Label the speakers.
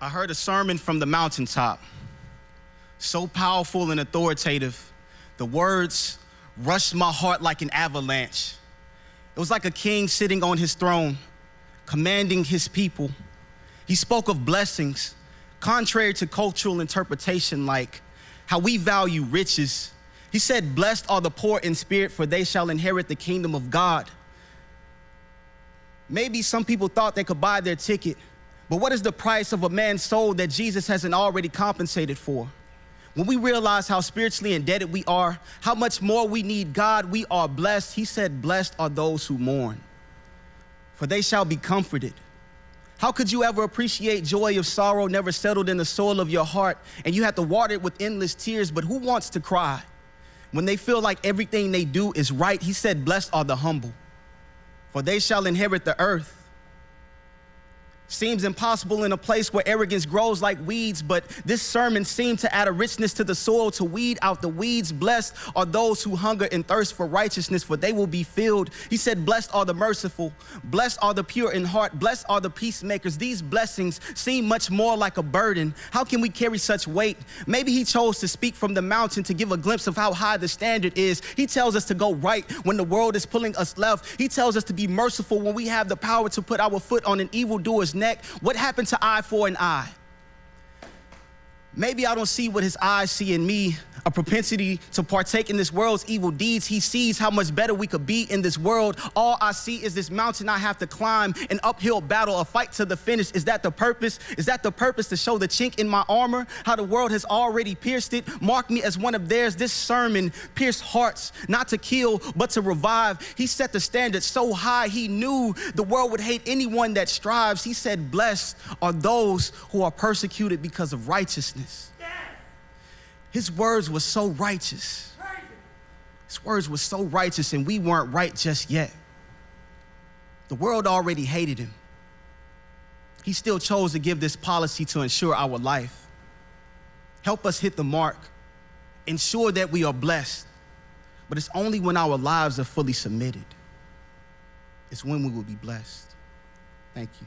Speaker 1: I heard a sermon from the mountaintop, so powerful and authoritative. The words rushed my heart like an avalanche. It was like a king sitting on his throne, commanding his people. He spoke of blessings, contrary to cultural interpretation, like how we value riches. He said, "Blessed are the poor in spirit, for they shall inherit the kingdom of God." Maybe some people thought they could buy their ticket, but what is the price of a man's soul that Jesus hasn't already compensated for? When we realize how spiritually indebted we are, how much more we need God, we are blessed. He said, "Blessed are those who mourn, for they shall be comforted." How could you ever appreciate joy if sorrow never settled in the soil of your heart and you had to water it with endless tears? But who wants to cry when they feel like everything they do is right? He said, "Blessed are the humble, for they shall inherit the earth." Seems impossible in a place where arrogance grows like weeds, but this sermon seemed to add a richness to the soil to weed out the weeds. Blessed are those who hunger and thirst for righteousness, for they will be filled. He said, "Blessed are the merciful, blessed are the pure in heart, blessed are the peacemakers." These blessings seem much more like a burden. How can we carry such weight? Maybe he chose to speak from the mountain to give a glimpse of how high the standard is. He tells us to go right when the world is pulling us left. He tells us to be merciful when we have the power to put our foot on an evildoer's neck. What happened to eye for an eye? Maybe I don't see what his eyes see in me, a propensity to partake in this world's evil deeds. He sees how much better we could be in this world. All I see is this mountain I have to climb, an uphill battle, a fight to the finish. Is that the purpose? Is that the purpose, to show the chink in my armor, how the world has already pierced it? Mark me as one of theirs. This sermon pierced hearts, not to kill, but to revive. He set the standard so high, he knew the world would hate anyone that strives. He said, "Blessed are those who are persecuted because of righteousness." His words were so righteous. His words were so righteous, and we weren't right just yet. The world already hated him. He still chose to give this policy to ensure our life. Help us hit the mark. Ensure that we are blessed. But it's only when our lives are fully submitted. It's when we will be blessed. Thank you.